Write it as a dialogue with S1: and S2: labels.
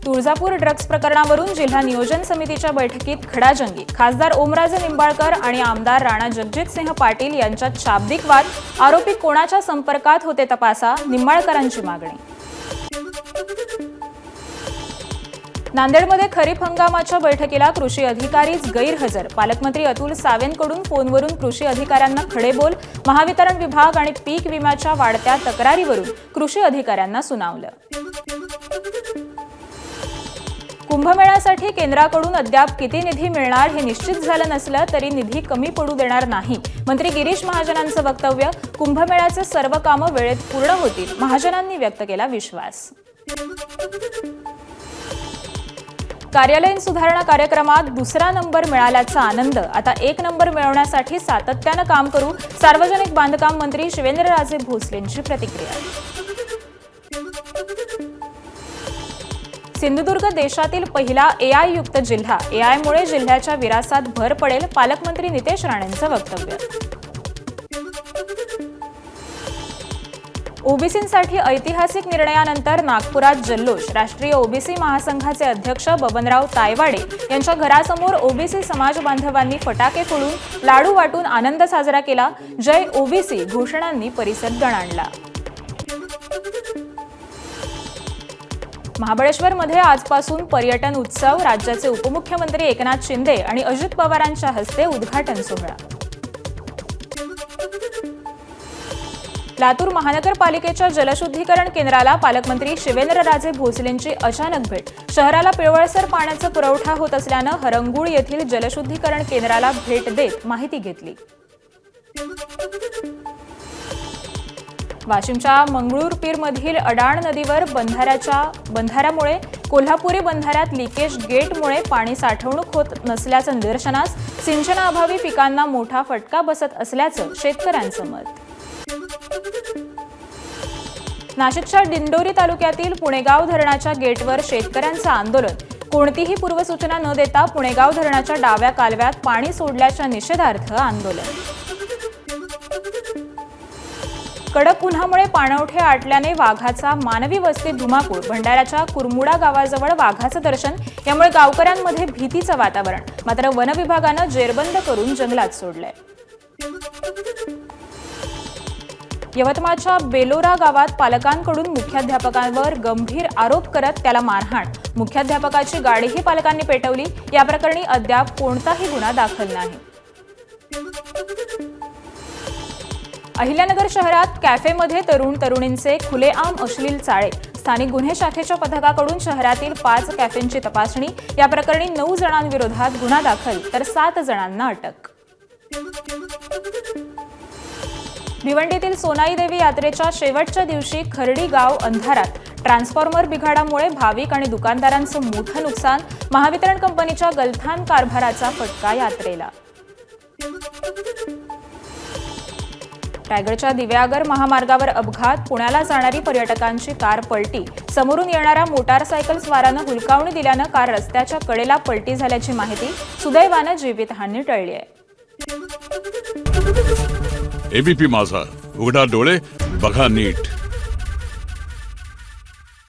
S1: Tuljapur drugs प्रकरणावरून जिल्हा नियोजन समितीच्या बैठकीत खडाजंगी। खासदार ओमराजे निंबाळकर आणि आमदार राणा जगजितसिंह पाटील यांच्यात शाब्दिक वाद। आरोपी कोणाच्या संपर्कात होते तपासा, निंबाळकरांची मागणी। नांदेडमध्ये खरीप हंगामाच्या बैठकीला कृषी अधिकारीच गैरहजर। पालकमंत्री अतुल सावेंकडून फोनवरून कृषी अधिकाऱ्यांना खडेबोल। महावितरण विभाग आणि पीक विम्याच्या वाढत्या तक्रारीवरून कृषी अधिकाऱ्यांना सुनावलं। कुंभमेळ्यासाठी केंद्राकडून अद्याप किती निधी मिळणार हे निश्चित झालं नसलं तरी निधी कमी पडू देणार नाही, मंत्री गिरीश महाजनांचं वक्तव्य। कुंभमेळ्याचे सर्व कामं वेळेत पूर्ण होतील, महाजनांनी व्यक्त केला विश्वास। कार्यालयीन सुधारणा कार्यक्रमात दुसरा नंबर मिळाल्याचा आनंद। आता 1 नंबर मिळवण्यासाठी सातत्यानं काम करू, सार्वजनिक बांधकाम मंत्री शिवेंद्रराजे भोसलेंची प्रतिक्रिया। सिंधुदुर्ग देशातील पहिला एआय युक्त जिल्हा। एआयमुळे जिल्ह्याच्या विकासात भर पडेल, पालकमंत्री नितेश राणेंचं वक्तव्य। ओबीसींसाठी ऐतिहासिक निर्णयानंतर नागपुरात जल्लोष। राष्ट्रीय ओबीसी महासंघाचे अध्यक्ष बबनराव तायवाडे यांच्या घरासमोर ओबीसी समाज बांधवांनी फटाके फोडून लाडू वाटून आनंद साजरा केला। जय ओबीसी घोषणांनी परिसर दणाणला। महाबळेश्वरमध्ये आजपासून पर्यटन उत्सव। राज्याचे उपमुख्यमंत्री एकनाथ शिंदे आणि अजित पवारांच्या हस्ते उद्घाटन सोहळा। लातूर महानगरपालिकेच्या जलशुद्धीकरण केंद्राला पालकमंत्री शिवेंद्रराजे भोसलेंची अचानक भेट। शहराला पिळवळसर पाण्याचा पुरवठा होत असल्यानं हरंगुळ येथील जलशुद्धीकरण केंद्राला भेट देत माहिती घेतली। वाशिमच्या मंगळूरपीरमधील अडाण नदीवर बंधाऱ्यामुळे कोल्हापुरी बंधाऱ्यात लिकेज गेटमुळे पाणी साठवणूक होत नसल्याचं निदर्शनास। सिंचनाअभावी पिकांना मोठा फटका बसत असल्याचं शेतकऱ्यांचं मत। नाशिकच्या दिंडोरी तालुक्यातील पुणेगाव धरणाच्या गेटवर शेतकऱ्यांचं आंदोलन। कोणतीही पूर्वसूचना न देता पुणेगाव धरणाच्या डाव्या कालव्यात पाणी सोडल्याच्या निषेधार्थ आंदोलन। कडक उन्हामुळे पाणवठे आटल्याने वाघाचा मानवी वस्तीत धुमाकूळ। भंडाऱ्याच्या कुरमुडा गावाजवळ वाघाचं दर्शन, यामुळे गावकऱ्यांमध्ये भीतीचं वातावरण। मात्र वन विभागानं जेरबंद करून जंगलात सोडलंय। यवतमाळच्या बेलोरा गावात पालकांकडून मुख्याध्यापकांवर गंभीर आरोप करत त्याला मारहाण। मुख्याध्यापकाची गाडीही पालकांनी पेटवली। या प्रकरणी अद्याप कोणताही गुन्हा दाखल नाही। अहिल्यानगर शहरात कॅफेमध्ये तरुण तरुणींचे खुलेआम अश्लील चाळे। स्थानिक गुन्हे शाखेच्या पथकाकडून शहरातील 5 कॅफेंची तपासणी। या प्रकरणी 9 जणांविरोधात गुन्हा दाखल तर 7 जणांना अटक। भिवंडीतील सोनाई देवी यात्रेच्या शेवटच्या दिवशी खर्डी गाव अंधारात। ट्रान्सफॉर्मर बिघाडामुळे भाविक आणि दुकानदारांचं मोठं नुकसान। महावितरण कंपनीच्या गलथान कारभाराचा फटका यात्रेला। रायगडच्या दिव्यागर महामार्गावर अपघात। पुण्याला जाणारी पर्यटकांची कार पलटी। समोरून येणाऱ्या मोटारसायकल स्वारानं हुलकावणी दिल्यानं कार रस्त्याच्या कडेला पलटी झाल्याची माहिती। सुदैवानं जीवितहानी टळली आहे।
S2: एबीपी माझा, उघडा डोळे बघा नीट।